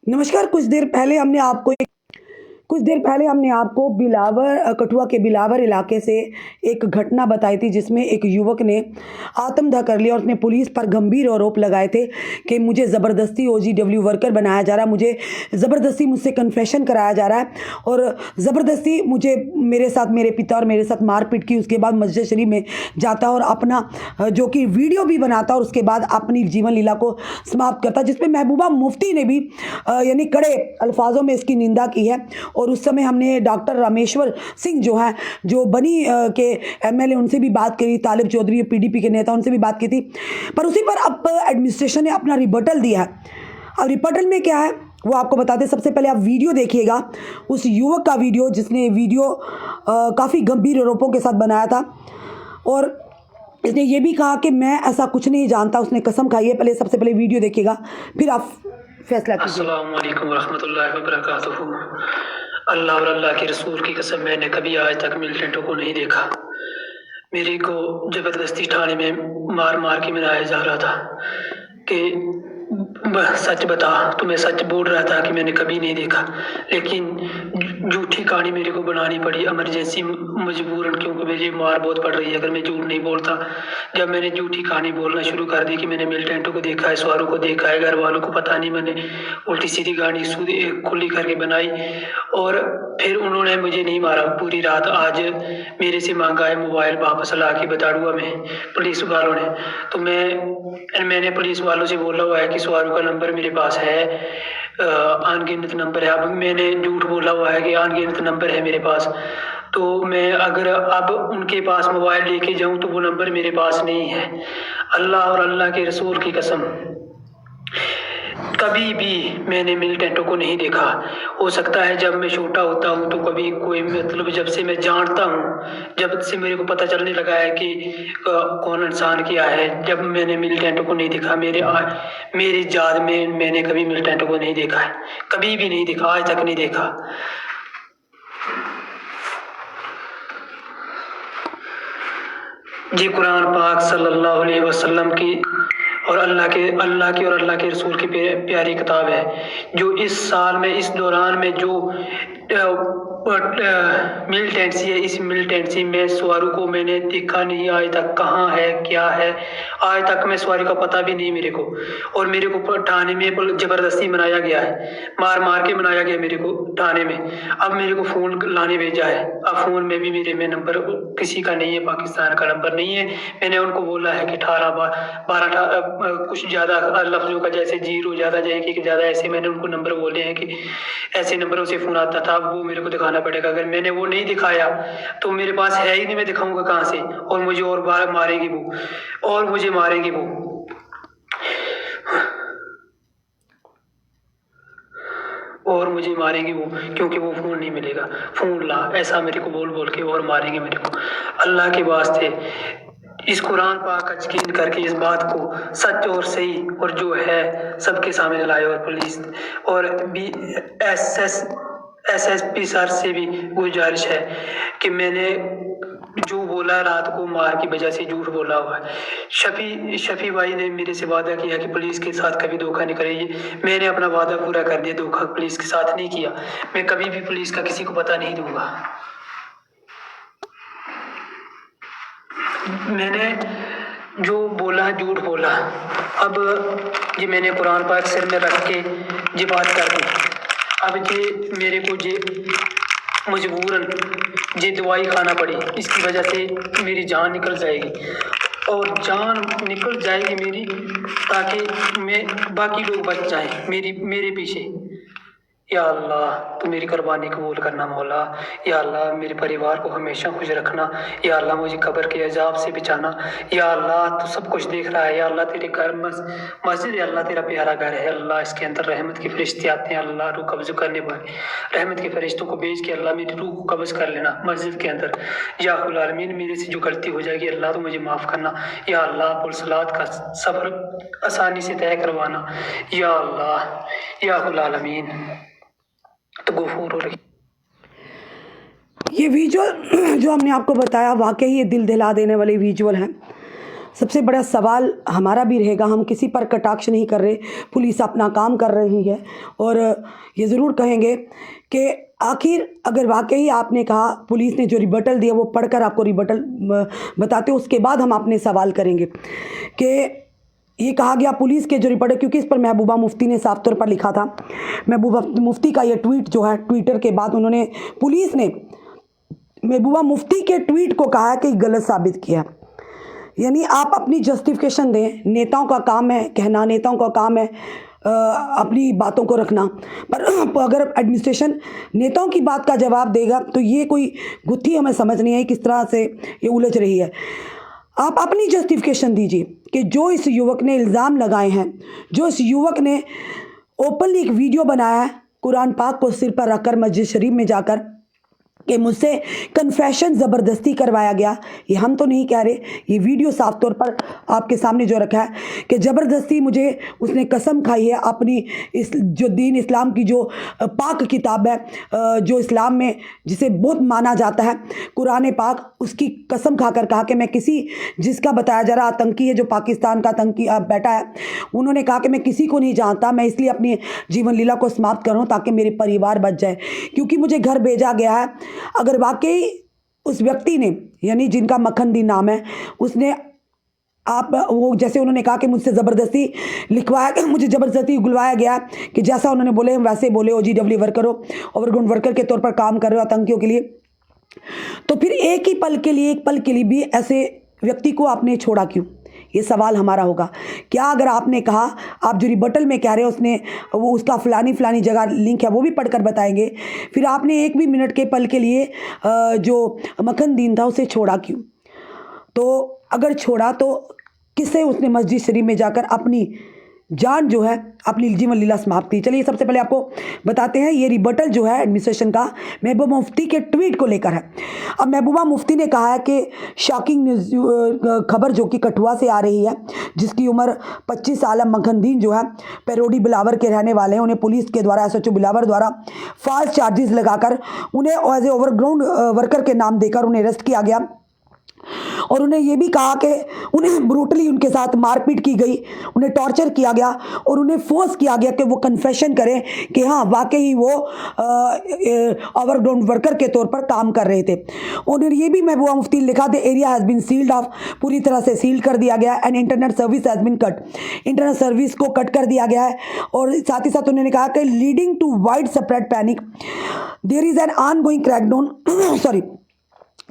नमस्कार। कुछ देर पहले हमने आपको बिलावर कठुआ के बिलावर इलाके से एक घटना बताई थी जिसमें एक युवक ने आत्मदाह कर लिया और उसने पुलिस पर गंभीर आरोप लगाए थे कि मुझे ज़बरदस्ती ओजीडब्ल्यू वर्कर बनाया जा रहा है, मुझे ज़बरदस्ती मुझसे कन्फेशन कराया जा रहा है और ज़बरदस्ती मुझे मेरे साथ मेरे पिता और मेरे साथ मारपीट की। उसके बाद मस्जिद शरीफ में जाता और अपना जो कि वीडियो भी बनाता और उसके बाद अपनी जीवन लीला को समाप्त करता, जिसमें महबूबा मुफ्ती ने भी यानी कड़े अल्फाजों में इसकी निंदा की है। और उस समय हमने डॉक्टर रामेश्वर सिंह जो हैं, जो बनी के एमएलए, उनसे भी बात करी, तालिब चौधरी पीडीपी के नेता, उनसे भी बात की थी। पर उसी पर अब एडमिनिस्ट्रेशन ने अपना रिबटल दिया है। अब रिबटल में क्या है वो आपको बताते। सबसे पहले आप वीडियो देखिएगा, उस युवक का वीडियो जिसने वीडियो काफ़ी गंभीर आरोपों के साथ बनाया था और इसने ये भी कहा कि मैं ऐसा कुछ नहीं जानता, उसने कसम खाई है। पहले सबसे पहले वीडियो देखिएगा, फिर आप फैसला कीजिए। अस्सलाम वालेकुम रहमतुल्लाहि व बरकातुहू। अल्लाह और अल्लाह के रसूल की कसम, मैंने कभी आज तक मिलिटेंटों को नहीं देखा। मेरे को ज़बरदस्ती थाने में मार मार के मिलाया जा रहा था कि सच बता। तो मैं सच बोल रहा था कि मैंने कभी नहीं देखा, लेकिन झूठी कहानी मेरे को बनानी पड़ी इमरजेंसी मजबूरन, क्योंकि मुझे मार बहुत पड़ रही है अगर मैं झूठ नहीं बोलता। जब मैंने झूठी कहानी बोलना शुरू कर दी कि मैंने मिलिटेंटों को देखा है, सवारों को देखा है, घर वालों को पता नहीं, मैंने उल्टी सीधी कहानी खुली करके बनाई और फिर उन्होंने मुझे नहीं मारा पूरी रात। आज मेरे से मांगा है मोबाइल वापस ला के बदाड़ुआ में पुलिस वालों ने। तो मैंने पुलिस वालों से बोला हुआ है कि सवारों का नंबर मेरे पास है, अनगिनत नंबर है। अब मैंने झूठ बोला हुआ है कि अनगिनत नंबर है मेरे पास। तो मैं अगर अब उनके पास मोबाइल लेके जाऊं तो वो नंबर मेरे पास नहीं है। अल्लाह और अल्लाह के रसूल की कसम, कभी भी मैंने मिलिटेंटों को नहीं देखा। हो सकता है जब मैं छोटा होता हूँ तो कभी कोई, मतलब जब से मैं जानता हूँ, जब से मेरे को पता चलने लगा है कि कौन इंसान क्या है, जब मैंने मिलिटेंटों को नहीं देखा। मेरी याद में मैंने कभी मिलिटेंटों को नहीं देखा है, कभी भी नहीं देखा, आज तक नहीं देखा। जी कुरान पाक सल्लल्लाहु अलैहि वसल्लम की और अल्लाह की और अल्लाह के रसूल की प्यारी किताब है, जो इस साल में, इस दौरान में जो मिलिटेंसी है, इस मिलिटेंसी में सवारों को मैंने देखा नहीं आज तक। कहाँ है, क्या है, आज तक मैं सवारी का पता भी नहीं मेरे को। और मेरे को थाने में ज़बरदस्ती बनाया गया है, मार मार के बनाया गया मेरे को थाने में। अब मेरे को फ़ोन लाने भेजा है, अब फ़ोन में भी मेरे में नंबर किसी का नहीं है, पाकिस्तान का नंबर नहीं है। मैंने उनको बोला है कि 12 कुछ ज़्यादा लफ्ज़ों का, जैसे 0 ज़्यादा, जैसे कि ज़्यादा, ऐसे मैंने उनको नंबर बोले हैं कि ऐसे नंबरों से फ़ोन आता था। वो मेरे को दिखाना पड़ेगा। अगर मैंने वो नहीं दिखाया तो मेरे पास है ही नहीं, मैं दिखाऊंगा कहाँ से। और मुझे और बार मारेंगी वो, और मुझे मारेंगी वो। और मुझे मारेंगे वो, क्योंकि वो फ़ोन नहीं मिलेगा। फ़ोन ला, ऐसा मेरे को बोल बोल के और मारेंगे मेरे को। अल्लाह के वास्ते इस कुरान पाक का यकीन करके इस बात को सच और सही और जो है सबके सामने लाए। और पुलिस और एसएसपी सर से भी गुजारिश है कि मैंने जो बोला रात को मार की वजह से झूठ बोला हुआ है। शफी भाई ने मेरे से वादा किया कि पुलिस के साथ कभी धोखा नहीं करेगी। मैंने अपना वादा पूरा कर दिया, धोखा पुलिस के साथ नहीं किया। मैं कभी भी पुलिस का किसी को पता नहीं दूंगा। मैंने जो बोला झूठ बोला। अब ये मैंने कुरान पाक सिर में रख के ये बात कर दी। अब ये मेरे को ये मजबूरन ये दवाई खाना पड़ी, इसकी वजह से मेरी जान निकल जाएगी। और जान निकल जाएगी मेरी, ताकि मैं बाकी लोग बच जाएं मेरे पीछे। या अल्लाह, तू मेरी कुर्बानी कबूल करना मौला। या अल्लाह, मेरे परिवार को हमेशा खुश रखना। या अल्लाह, मुझे कब्र के अजाब से बचाना। या अल्लाह, तू सब कुछ देख रहा है। या अल्लाह, तेरे घर मस्जिद है अल्लाह, तेरा प्यारा घर है अल्लाह, इसके अंदर रहमत के फरिश्ते आते हैं अल्लाह, रूह कब्ज़ करने वाले। रहमत के फरिश्तों को भेज के अल्लाह मेरी रूह को कब्ज़ कर लेना मस्जिद के अंदर। या अल्लाह आलमीन, मेरे से जो गलती हो जाएगी अल्लाह तो मुझे माफ़ करना। या अल्लाह, पुलसलात का सफ़र आसानी से तय करवाना। या अल्लाह, या अल्लाह आलमीन, तो गफूर हो रही। ये विजुअल जो हमने आपको बताया वाकई ये दिल दहला देने वाले विजुअल हैं। सबसे बड़ा सवाल हमारा भी रहेगा, हम किसी पर कटाक्ष नहीं कर रहे, पुलिस अपना काम कर रही है और ये ज़रूर कहेंगे कि आखिर अगर वाकई आपने कहा, पुलिस ने जो रिबटल दिया वो पढ़कर आपको रिबटल बताते, उसके बाद हम अपने सवाल करेंगे कि ये कहा गया पुलिस के जो रिपोर्ट है, क्योंकि इस पर महबूबा मुफ्ती ने साफ तौर पर लिखा था। महबूबा मुफ्ती का ये ट्वीट जो है, ट्विटर के बाद उन्होंने, पुलिस ने महबूबा मुफ्ती के ट्वीट को कहा है कि गलत साबित किया। यानी आप अपनी जस्टिफिकेशन दें, नेताओं का काम है कहना, नेताओं का काम है अपनी बातों को रखना, पर अगर एडमिनिस्ट्रेशन नेताओं की बात का जवाब देगा तो ये कोई गुत्थी हमें समझ नहीं आई किस तरह से ये उलझ रही है। आप अपनी जस्टिफिकेशन दीजिए कि जो इस युवक ने इल्ज़ाम लगाए हैं, जो इस युवक ने ओपनली एक वीडियो बनाया है कुरान पाक को सिर पर रखकर मस्जिद शरीफ में जाकर कि मुझसे कन्फेशन ज़बरदस्ती करवाया गया, ये हम तो नहीं कह रहे, ये वीडियो साफ तौर पर आपके सामने जो रखा है कि ज़बरदस्ती मुझे उसने कसम खाई है अपनी इस जो दीन इस्लाम की जो पाक किताब है, जो इस्लाम में जिसे बहुत माना जाता है कुरान पाक, उसकी कसम खाकर कहा कि मैं किसी, जिसका बताया जा रहा आतंकी है जो पाकिस्तान का आतंकी बैठा है, उन्होंने कहा कि मैं किसी को नहीं जानता, मैं इसलिए अपनी जीवन लीला को समाप्त कर रहा हूँ ताकि मेरे परिवार बच जाए, क्योंकि मुझे घर भेजा गया है। अगर वाकई उस व्यक्ति ने, यानी जिनका मक्खनदीन नाम है, उसने आप वो जैसे उन्होंने कहा कि मुझसे ज़बरदस्ती लिखवाया, मुझे ज़बरदस्ती उगलवाया गया कि जैसा उन्होंने बोले हम वैसे बोले, OGW वर्कर हो, ओवरग्राउंड वर्कर के तौर पर काम कर रहे हो आतंकियों के लिए, तो फिर एक ही पल के लिए, एक पल के लिए भी ऐसे व्यक्ति को आपने छोड़ा क्यों? ये सवाल हमारा होगा। क्या अगर आपने कहा, आप जो रिबटल में कह रहे हो उसने वो उसका फलानी जगह लिंक है वो भी पढ़कर बताएंगे, फिर आपने एक भी मिनट के पल के लिए जो मक्खनदीन था उसे छोड़ा क्यों? तो अगर छोड़ा तो किससे उसने मस्जिद शरीफ में जाकर अपनी जान जो है, अपनी जीवन लीला समाप्त की? चलिए सबसे पहले आपको बताते हैं, ये रिबटल जो है एडमिनिस्ट्रेशन का महबूबा मुफ्ती के ट्वीट को लेकर है। अब महबूबा मुफ्ती ने कहा है कि शॉकिंग न्यूज़ खबर जो कि कठुआ से आ रही है, जिसकी उम्र 25 साल है, मक्खनदीन जो है पैरोडी बिलावर के रहने वाले हैं, उन्हें पुलिस के द्वारा SHO बिलावर द्वारा फॉल्स चार्जेस लगाकर उन्हें एज ए ओवरग्राउंड वर्कर के नाम देकर उन्हें अरेस्ट किया गया और उन्हें यह भी कहा कि उन्हें ब्रूटली उनके साथ मारपीट की गई, उन्हें टॉर्चर किया गया और उन्हें फोर्स किया गया कि वो कन्फेशन करें कि हाँ वाकई वो ओवरग्राउंड वर्कर के तौर पर काम कर रहे थे। उन्होंने ये भी महबूबा मुफ्ती ने लिखा, the area has been sealed off, पूरी तरह से सील कर दिया गया, and internet service has been cut, internet service को कट कर दिया गया है। और साथ ही साथ उन्होंने कहा कि leading to wide spread panic, there is an ongoing crackdown sorry,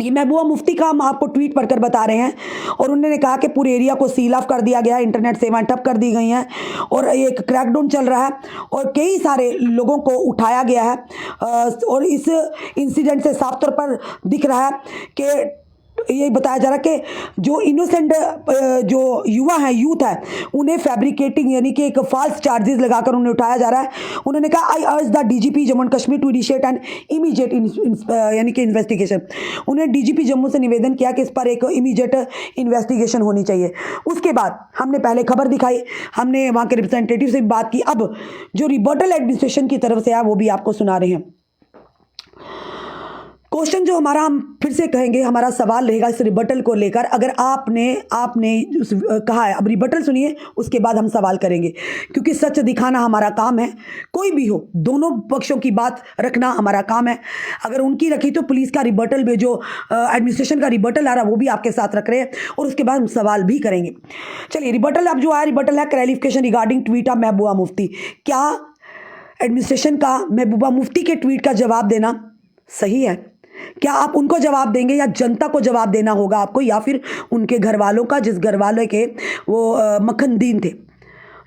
ये महबूबा मुफ्ती का हम आपको ट्वीट पढ़कर बता रहे हैं। और उन्होंने कहा कि पूरे एरिया को सील ऑफ कर दिया गया है, इंटरनेट सेवाएं ठप कर दी गई हैं और एक क्रैकडाउन चल रहा है और कई सारे लोगों को उठाया गया है। और इस इंसिडेंट से साफ तौर पर दिख रहा है कि ये बताया जा रहा है कि जो इनोसेंट जो युवा है, यूथ है, उन्हें फैब्रिकेटिंग यानी कि एक फॉल्स चार्जेस लगाकर उन्हें उठाया जा रहा है। उन्होंने कहा, I urge the DGP Jammu and Kashmir to initiate an immediate यानी कि इन्वेस्टिगेशन, उन्हें DGP जम्मू से निवेदन किया कि इस पर एक इमीडिएट इन्वेस्टिगेशन होनी चाहिए। उसके बाद हमने पहले खबर दिखाई, हमने वहाँ के रिप्रेजेंटेटिव से भी बात की, अब जो रिबटल एडमिनिस्ट्रेशन की तरफ से आया वो भी आपको सुना रहे हैं। क्वेश्चन जो हमारा, हम फिर से कहेंगे, हमारा सवाल रहेगा इस रिबटल को लेकर। अगर आपने कहा है, अब रिबटल सुनिए उसके बाद हम सवाल करेंगे, क्योंकि सच दिखाना हमारा काम है। कोई भी हो, दोनों पक्षों की बात रखना हमारा काम है। अगर उनकी रखी तो पुलिस का रिबटल भी, जो एडमिनिस्ट्रेशन का रिबटल आ रहा है वो भी आपके साथ रख रहे हैं और उसके बाद हम सवाल भी करेंगे। चलिए, रिबटल अब जो आया, रिबटल है clarification regarding tweet of Mehbooba मुफ्ती। क्या एडमिनिस्ट्रेशन का महबूबा मुफ्ती के ट्वीट का जवाब देना सही है? क्या आप उनको जवाब देंगे या जनता को जवाब देना होगा आपको, या फिर उनके घर वालों का, जिस घर वाले के वो मक्खनदीन थे,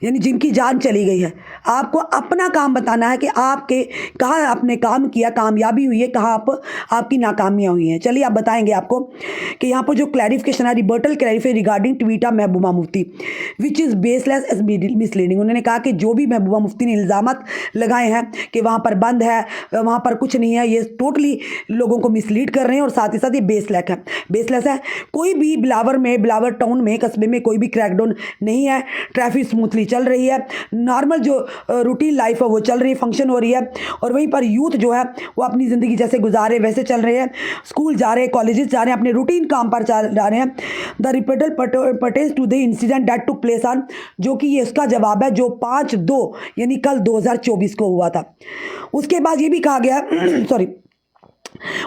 यानी जिनकी जान चली गई है? आपको अपना काम बताना है कि आपके कहाँ आपने काम किया, कामयाबी हुई है, कहाँ आपकी नाकामियाँ हुई हैं। चलिए आप बताएंगे आपको कि यहाँ पर जो क्लैरिफिकेशन है, rebuttal clarify regarding tweet of Mehbooba Mufti which is baseless as misleading. उन्होंने कहा कि जो भी महबूबा मुफ्ती ने इल्ज़ामात लगाए हैं कि वहाँ पर बंद है, वहाँ पर कुछ नहीं है, ये टोटली लोगों को मिसलीड कर रहे हैं और साथ ही साथ ये बेसलेस है। कोई भी बिलावर टाउन में, कस्बे में कोई भी क्रैकडाउन नहीं है, ट्रैफिक स्मूथली चल रही है, नॉर्मल जो रूटीन लाइफ है वो चल रही है, फंक्शन हो रही है। और वहीं पर यूथ जो है वो अपनी ज़िंदगी जैसे गुजारे वैसे चल रहे हैं, स्कूल जा रहे हैं, कॉलेजेस जा रहे हैं, अपने रूटीन काम पर जा रहे हैं। The report pertains to the incident that took place on, जो कि ये इसका जवाब है जो 5/2 यानी कल 2024 को हुआ था। उसके बाद ये भी कहा गया sorry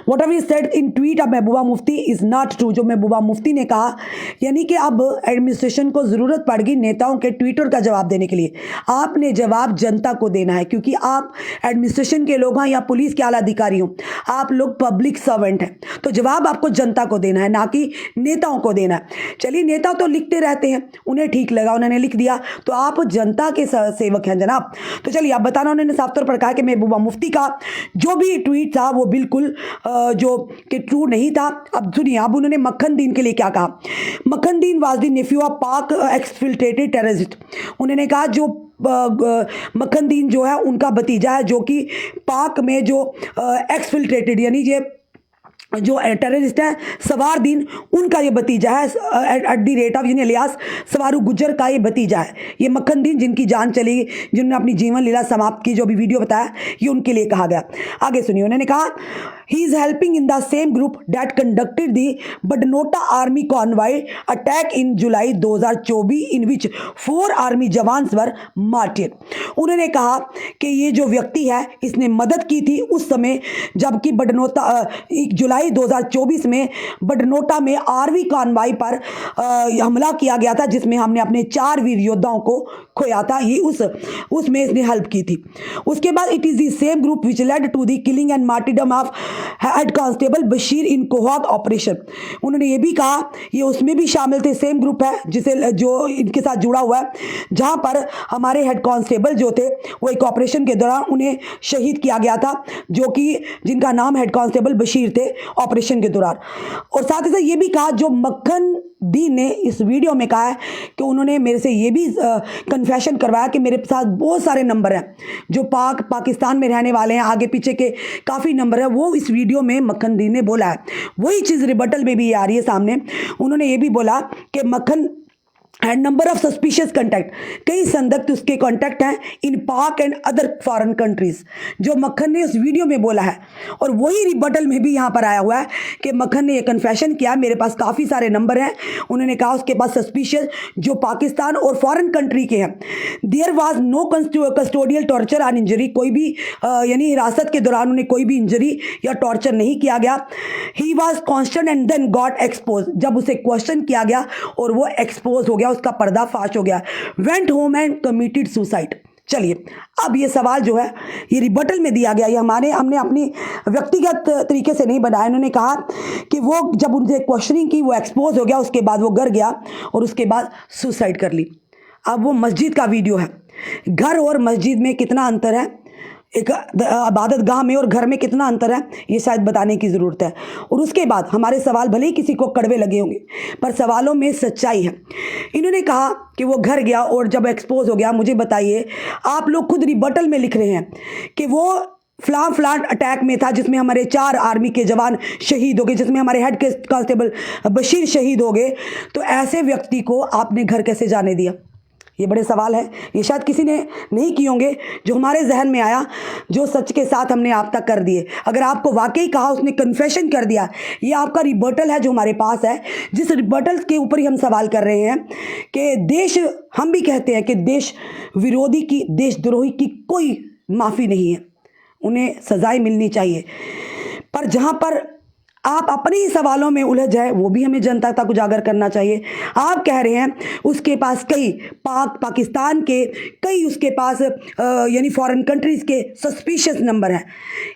Whatever is said in tweet of Mehbooba Mufti is not true, जो महबूबा मुफ्ती ने कहा, यानी कि अब एडमिनिस्ट्रेशन को ज़रूरत पड़ेगी नेताओं के ट्विटर का जवाब देने के लिए। आपने जवाब जनता को देना है, क्योंकि आप एडमिनिस्ट्रेशन के लोग हैं या पुलिस के आला अधिकारी हों, आप लोग पब्लिक सर्वेंट हैं, तो जवाब आपको जनता को देना है, ना कि नेताओं को देना है। चलिए, नेता तो लिखते रहते हैं, उन्हें ठीक लगा, उन्होंने लिख दिया, तो आप जनता के सेवक हैं जनाब। तो चलिए आप बताना। उन्होंने साफ तौर पर कहा कि महबूबा मुफ्ती का जो भी ट्वीट था वो बिल्कुल जो कि ट्रू नहीं था। अब सुनिए, अब उन्होंने मक्खन दीन के लिए क्या कहा। मक्खन दीन वाज द नेफ्यू ऑफ पाक एक्सफिल्ट्रेटेड टेररिस्ट। उन्होंने कहा जो मक्खन दीन जो है उनका भतीजा है, जो कि पाक में जो एक्सफिल्ट्रेटेड यानी ये जो टेररिस्ट है सवार दीन, उनका ये भतीजा है, एट द रेट ऑफ यानी लियास सवारू गुज्जर का ये भतीजा है। ये मक्खन दीन जिनकी जान चली, जिन्होंने अपनी जीवन लीला समाप्त की, जो भी वीडियो बताया, ये उनके लिए कहा गया। आगे सुनिए, उन्होंने कहा he is helping in the same group that conducted the Badnota army convoy attack in July 2024 in which 4 army jawans were martyr. उन्होंने कहा कि ये जो व्यक्ति है इसने मदद की थी उस समय जबकि बडनोता जुलाई 2024 में बडनोटा में आर्मी कॉन्वॉय पर हमला किया गया था, जिसमें हमने अपने 4 वीर योद्धाओं को खोया था। ये उसमें इसने हेल्प की थी। उसके बाद it is the same group which led to the killing and martyrdom of head constable Bashir in Kohat operation. उन्होंने ये भी कहा ये उसमें भी शामिल थे, सेम ग्रुप है जिसे जो इनके साथ जुड़ा हुआ है, जहां पर हमारे हेड कांस्टेबल जो थे वो एक ऑपरेशन के दौरान उन्हें शहीद किया गया था, जो कि जिनका नाम हेड कांस्टेबल बशीर थे ऑपरेशन के दौरान। और साथ ही साथ ये भी कहा, जो मक्खन दीन ने इस वीडियो में कहा है कि उन्होंने मेरे से ये भी कन्फेशन करवाया कि मेरे साथ बहुत सारे नंबर हैं जो पाकिस्तान में रहने वाले हैं, आगे पीछे के काफ़ी नंबर है, वो इस वीडियो में मक्खन दीन ने बोला है। वही चीज़ रिबटल में भी आ रही है सामने। उन्होंने ये भी बोला कि मक्खन and number of suspicious contact, कई संदिग्ध उसके कॉन्टैक्ट हैं इन पाक एंड अदर फॉरेन कंट्रीज, जो मक्खन ने उस वीडियो में बोला है। और वही रिबटल में भी यहाँ पर आया हुआ है कि मक्खन ने ये कन्फेशन किया मेरे पास काफ़ी सारे नंबर हैं। उन्होंने कहा उसके पास सस्पिशियस जो पाकिस्तान और फॉरेन कंट्री के हैं। There was no custodial torture on injury, कोई भी यानी हिरासत के दौरान उन्हें कोई भी इंजरी या टॉर्चर नहीं किया गया। He was constant and then got expose, जब उसे क्वेश्चन किया गया और वो एक्सपोज हो गया, उसका पर्दाफाश हो गया। Went home and committed suicide. चलिए, अब ये सवाल जो है ये रिबटल में दिया गया, ये हमने अपनी व्यक्तिगत तरीके से नहीं बनाया। उन्होंने कहा कि वो जब उनसे क्वेश्चनिंग की वो एक्सपोज हो गया, उसके बाद वो घर गया और उसके बाद सुसाइड कर ली। अब वो मस्जिद का वीडियो है, घर और मस्जिद में कितना अंतर है, एक इबादत गाह में और घर में कितना अंतर है, ये शायद बताने की ज़रूरत है। और उसके बाद हमारे सवाल भले ही किसी को कड़वे लगे होंगे, पर सवालों में सच्चाई है। इन्होंने कहा कि वो घर गया और जब एक्सपोज हो गया, मुझे बताइए, आप लोग खुद रिबटल में लिख रहे हैं कि वो फ्लांट अटैक में था जिसमें हमारे 4 आर्मी के जवान शहीद हो गए, जिसमें हमारे हेड कांस्टेबल बशीर शहीद हो गए, तो ऐसे व्यक्ति को आपने घर कैसे जाने दिया? ये बड़े सवाल है, ये शायद किसी ने नहीं किए होंगे, जो हमारे जहन में आया, जो सच के साथ हमने आप तक कर दिए। अगर आपको वाकई कहा उसने कन्फेशन कर दिया, ये आपका रिबटल है जो हमारे पास है, जिस रिबटल के ऊपर ही हम सवाल कर रहे हैं कि देश, हम भी कहते हैं कि देश विरोधी की, देशद्रोही की कोई माफ़ी नहीं है, उन्हें सजाएं मिलनी चाहिए। पर जहाँ पर आप अपने ही सवालों में उलझ जाए, वो भी हमें जनता तक उजागर करना चाहिए। आप कह रहे हैं उसके पास कई पाकिस्तान के कई उसके पास यानी फॉरेन कंट्रीज़ के सस्पिशियस नंबर हैं।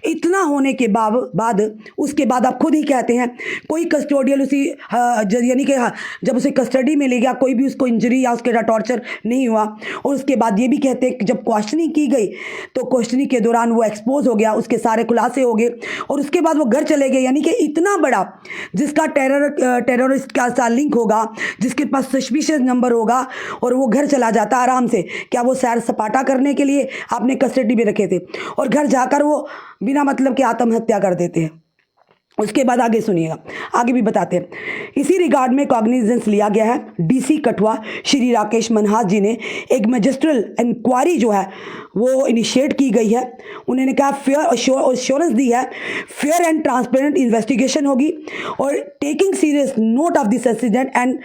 इतना होने के बाद उसके बाद आप खुद ही कहते हैं कोई कस्टोडियल उसी यानी कि जब उसे कस्टडी में ले गया कोई भी उसको इंजरी या उसके टॉर्चर नहीं हुआ। और उसके बाद ये भी कहते हैं कि जब क्वेश्चनिंग की गई तो क्वेश्चनिंग के दौरान वो एक्सपोज हो गया, उसके सारे खुलासे हो गए और उसके बाद वो घर चले गए। यानी कि इतना बड़ा जिसका टेररिस्ट का साथ लिंक होगा, जिसके पास सस्पिशियस नंबर होगा और वो घर चला जाता आराम से, क्या वो सैर सपाटा करने के लिए आपने कस्टडी में रखे थे और घर जाकर वो बिना मतलब के आत्महत्या कर देते हैं? उसके बाद आगे सुनिएगा, आगे भी बताते हैं। इसी रिगार्ड में कॉग्निजेंस लिया गया है। डीसी कठुआ श्री राकेश मनहास जी ने एक मैजिस्ट्रल इंक्वायरी जो है वो इनिशिएट की गई है। उन्होंने कहा फेयर अश्योरेंस दी है, फेयर एंड ट्रांसपेरेंट इन्वेस्टिगेशन होगी और taking serious note of this incident and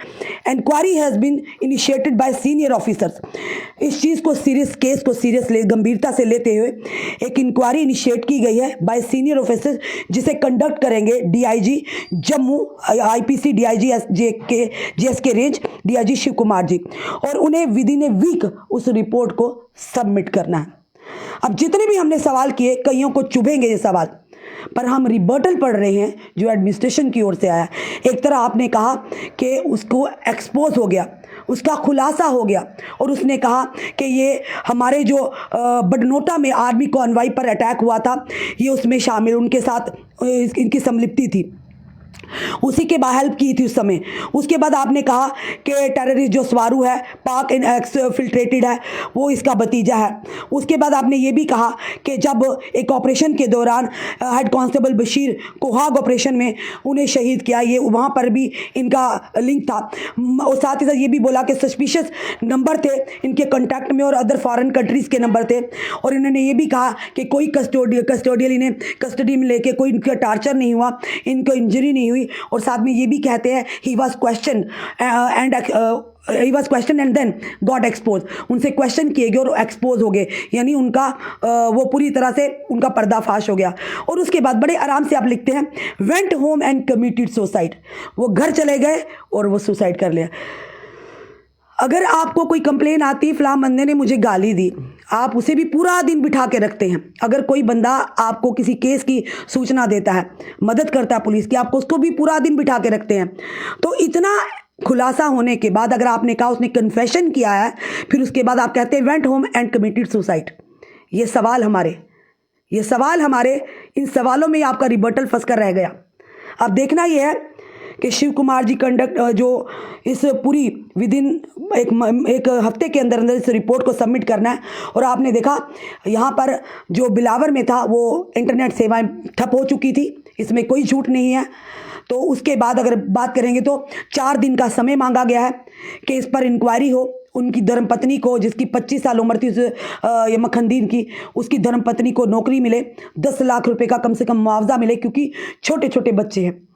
inquiry has been initiated by senior officers. इस चीज़ को सीरियस, केस को सीरियस गंभीरता से लेते हुए एक इंक्वायरी इनिशिएट की गई है बाय सीनियर ऑफिसर्स, जिसे कंडक्ट करेंगे DIG Jammu, IPC DIG GSK range DIG Shiv Kumar ji, और उन्हें विद इन ए वीक उस रिपोर्ट को सबमिट करना है। अब जितने भी हमने सवाल किए, कईयों को चुभेंगे ये सवाल, पर हम रिबर्टल पढ़ रहे हैं जो एडमिनिस्ट्रेशन की ओर से आया। एक तरह आपने कहा कि उसको एक्सपोज हो गया, उसका खुलासा हो गया, और उसने कहा कि ये हमारे जो बडनोटा में आर्मी कॉन्वाई पर अटैक हुआ था, ये उसमें शामिल, उनके साथ इनकी संलिप्ति थी, उसी के बाद हेल्प की थी उस समय। उसके बाद आपने कहा कि टेररिस्ट जो स्वारू है, पाक एक्सफिल्ट्रेटेड है, वो इसका भतीजा है। उसके बाद आपने ये भी कहा कि जब एक ऑपरेशन के दौरान हेड कांस्टेबल बशीर कोहाग ऑपरेशन में उन्हें शहीद किया, ये वहाँ पर भी इनका लिंक था। और साथ ही साथ ये भी बोला कि सस्पिशियस नंबर थे इनके कॉन्टैक्ट में और अदर फॉरेन कंट्रीज़ के नंबर थे। और इन्होंने ये भी कहा कि कोई कस्टोडियल इन्हें कस्टडी में लेके कोई इनका टार्चर नहीं हुआ, इनको इंजरी नहीं हुई। और साथ में ये भी कहते हैं he was question and then got expose. उनसे क्वेश्चन किए गए और एक्सपोज हो गए, यानी उनका वो पूरी तरह से उनका पर्दाफाश हो गया। और उसके बाद बड़े आराम से आप लिखते हैं went home and committed suicide. वो घर चले गए और वो सुसाइड कर लिया। अगर आपको कोई कंप्लेन आती है फलां बंदे ने मुझे गाली दी, आप उसे भी पूरा दिन बिठा के रखते हैं। अगर कोई बंदा आपको किसी केस की सूचना देता है, मदद करता है पुलिस की, आपको उसको भी पूरा दिन बिठा के रखते हैं। तो इतना खुलासा होने के बाद अगर आपने कहा उसने कन्फेशन किया है, फिर उसके बाद आप कहते हैं went home and committed suicide. ये सवाल हमारे इन सवालों में आपका रिबर्टल फंस कर रह गया। अब देखना यह है कि शिव कुमार जी जो इस पूरी विद इन एक हफ्ते के अंदर इस रिपोर्ट को सबमिट करना है। और आपने देखा यहाँ पर जो बिलावर में था वो इंटरनेट सेवाएं ठप हो चुकी थी, इसमें कोई झूठ नहीं है। तो उसके बाद अगर बात करेंगे तो 4 दिन का समय मांगा गया है कि इस पर इंक्वायरी हो। उनकी धर्मपत्नी को, जिसकी 25 साल उम्र थी ये मखनदीन की, उसकी धर्मपत्नी को नौकरी मिले, 10 लाख रुपए का कम से कम मुआवजा मिले, क्योंकि छोटे छोटे बच्चे हैं।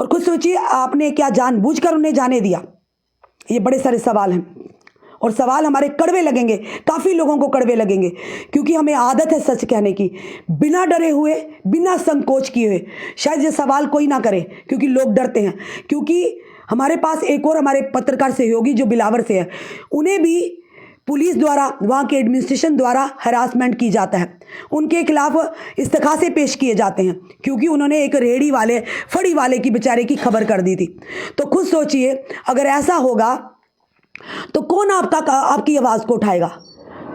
और खुद सोचिए आपने क्या जानबूझकर उन्हें जाने दिया। ये बड़े सारे सवाल हैं और सवाल हमारे कड़वे लगेंगे, काफ़ी लोगों को कड़वे लगेंगे, क्योंकि हमें आदत है सच कहने की, बिना डरे हुए, बिना संकोच किए हुए। शायद ये सवाल कोई ना करे क्योंकि लोग डरते हैं। क्योंकि हमारे पास एक और हमारे पत्रकार सहयोगी जो बिलावर से है, उन्हें भी पुलिस द्वारा, वहाँ के एडमिनिस्ट्रेशन द्वारा हरासमेंट की जाता है, उनके खिलाफ इस्तखासे पेश किए जाते हैं, क्योंकि उन्होंने एक रेहड़ी वाले, फड़ी वाले की बेचारे की खबर कर दी थी। तो खुद सोचिए अगर ऐसा होगा तो कौन आपकी आवाज़ को उठाएगा?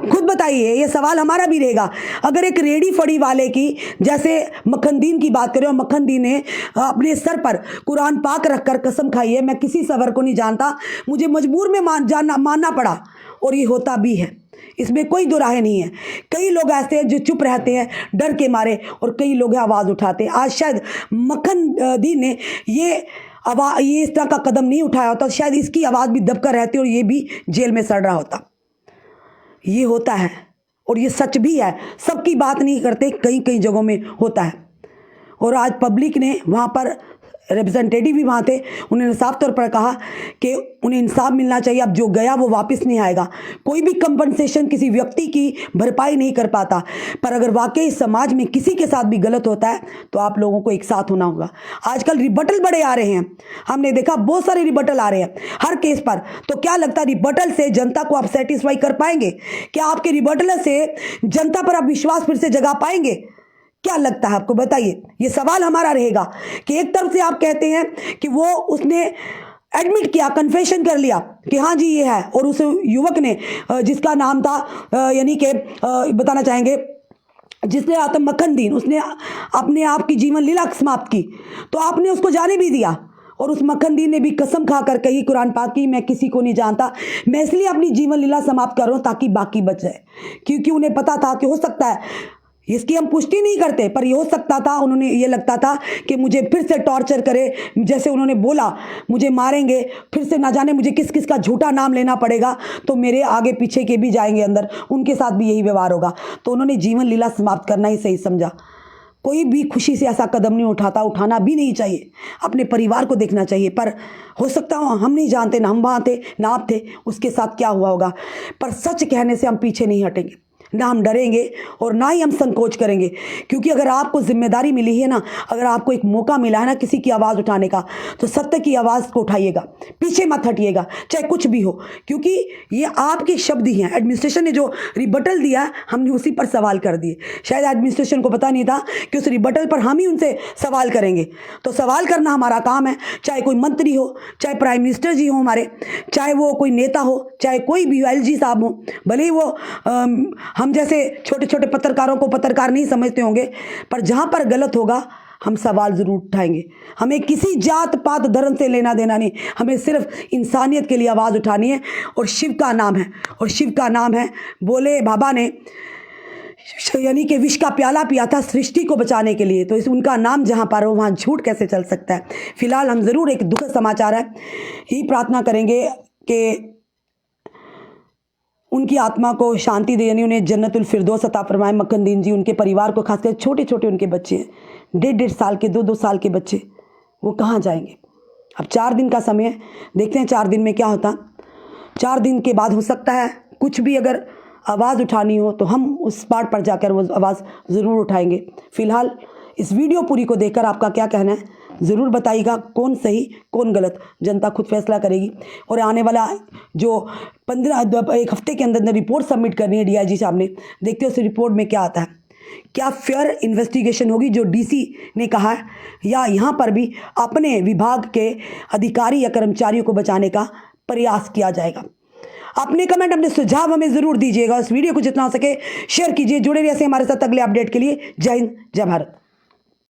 खुद बताइए, ये सवाल हमारा भी रहेगा। अगर एक रेडी फड़ी वाले की, जैसे मखनदीन की बात करें, और मखनदीन ने अपने सर पर कुरान पाक रखकर कसम खाई है, मैं किसी सवर को नहीं जानता, मुझे मजबूर में मानना पड़ा, और ये होता भी है, इसमें कोई दो राहें नहीं है। कई लोग ऐसे हैं जो चुप रहते हैं डर के मारे, और कई लोग आवाज़ उठाते हैं। आज शायद मखनदीन ने ये इस तरह का कदम नहीं उठाया होता, शायद इसकी आवाज़ भी दबकर रहती और ये भी जेल में सड़ रहा होता। ये होता है और ये सच भी है, सबकी बात नहीं करते, कई कई जगहों में होता है। और आज पब्लिक ने वहाँ पर रिप्रेजेंटेटिव भी वहाँ थे, उन्होंने साफ तौर पर कहा कि उन्हें इंसाफ मिलना चाहिए। अब जो गया वो वापस नहीं आएगा, कोई भी कंपनसेशन किसी व्यक्ति की भरपाई नहीं कर पाता। पर अगर वाकई समाज में किसी के साथ भी गलत होता है तो आप लोगों को एक साथ होना होगा। आजकल रिबटल बड़े आ रहे हैं, हमने देखा बहुत सारे रिबटल आ रहे हैं हर केस पर। तो क्या लगता है रिबटल से जनता को आप सेटिस्फाई कर पाएंगे? क्या आपके रिबटल से जनता पर आप विश्वास फिर से जगा पाएंगे? क्या लगता है आपको, बताइए। ये सवाल हमारा रहेगा कि एक तरफ से आप कहते हैं कि वो उसने एडमिट किया, कन्फेशन कर लिया कि हाँ जी ये है, और उस युवक ने जिसका नाम था यानी कि बताना चाहेंगे जिसने आतम मखनदीन, उसने अपने आप की जीवन लीला समाप्त की, तो आपने उसको जाने भी दिया। और उस मखनदीन ने भी कसम खाकर कही कुरान पाक की, मैं किसी को नहीं जानता, मैं इसलिए अपनी जीवन लीला समाप्त कर रहा हूँ ताकि बाकी बच जाए। क्योंकि उन्हें पता था कि हो सकता है इसकी हम पुष्टि नहीं करते, पर ये हो सकता था, उन्होंने ये लगता था कि मुझे फिर से टॉर्चर करे, जैसे उन्होंने बोला मुझे मारेंगे, फिर से ना जाने मुझे किस किस का झूठा नाम लेना पड़ेगा, तो मेरे आगे पीछे के भी जाएंगे अंदर, उनके साथ भी यही व्यवहार होगा। तो उन्होंने जीवन लीला समाप्त करना ही सही समझा। कोई भी खुशी से ऐसा कदम नहीं उठाता, उठाना भी नहीं चाहिए, अपने परिवार को देखना चाहिए। पर हो सकता हो हम नहीं जानते, ना हम वहाँ थे ना आप थे, उसके साथ क्या हुआ होगा, पर सच कहने से हम पीछे नहीं हटेंगे, ना हम डरेंगे और ना ही हम संकोच करेंगे। क्योंकि अगर आपको जिम्मेदारी मिली है ना, अगर आपको एक मौका मिला है ना किसी की आवाज़ उठाने का, तो सत्य की आवाज़ को उठाइएगा, पीछे मत हटिएगा, चाहे कुछ भी हो, क्योंकि ये आपके शब्द ही हैं। एडमिनिस्ट्रेशन ने जो रिबटल दिया, हमने उसी पर सवाल कर दिए। शायद एडमिनिस्ट्रेशन को पता नहीं था कि उस रिबटल पर हम ही उनसे सवाल करेंगे। तो सवाल करना हमारा काम है, चाहे कोई मंत्री हो, चाहे प्राइम मिनिस्टर जी हो हमारे, चाहे वो कोई नेता हो, चाहे कोई भी LG साहब हो, भले ही वो हम जैसे छोटे छोटे पत्रकारों को पत्रकार नहीं समझते होंगे, पर जहाँ पर गलत होगा हम सवाल ज़रूर उठाएंगे। हमें किसी जात पात धर्म से लेना देना नहीं, हमें सिर्फ इंसानियत के लिए आवाज़ उठानी है। और शिव का नाम है, और शिव का नाम है, बोले बाबा ने यानी कि विष का प्याला पिया था सृष्टि को बचाने के लिए, तो इस उनका नाम जहाँ पर हो वहाँ झूठ कैसे चल सकता है। फिलहाल हम ज़रूर, एक दुखद समाचार है, ही प्रार्थना करेंगे कि उनकी आत्मा को शांति दे, यानी उन्हें जन्नतुल फिरदौस अता फरमाए। मक्खनदीन जी, उनके परिवार को, खासकर छोटे छोटे उनके बच्चे हैं, 1.5 साल के, 2-2 साल के बच्चे, वो कहाँ जाएंगे। अब 4 दिन का समय है, देखते हैं 4 दिन में क्या होता। 4 दिन के बाद हो सकता है कुछ भी अगर आवाज़ उठानी हो तो हम उस स्पॉट पर जाकर वो आवाज़ ज़रूर उठाएंगे। फ़िलहाल इस वीडियो पूरी को देखकर आपका क्या कहना है ज़रूर बताइएगा, कौन सही कौन गलत, जनता खुद फैसला करेगी। और आने वाला जो 1 हफ्ते के अंदर रिपोर्ट सबमिट करनी है DIG साहब ने, देखते हैं उस रिपोर्ट में क्या आता है। क्या फेयर इन्वेस्टिगेशन होगी जो DC ने कहा है, या यहाँ पर भी अपने विभाग के अधिकारी या कर्मचारियों को बचाने का प्रयास किया जाएगा। अपने कमेंट, अपने सुझाव हमें ज़रूर दीजिएगा। इस वीडियो को जितना हो सके शेयर कीजिए। जुड़े रहिए हमारे साथ अगले अपडेट के लिए। जय हिंद, जय भारत।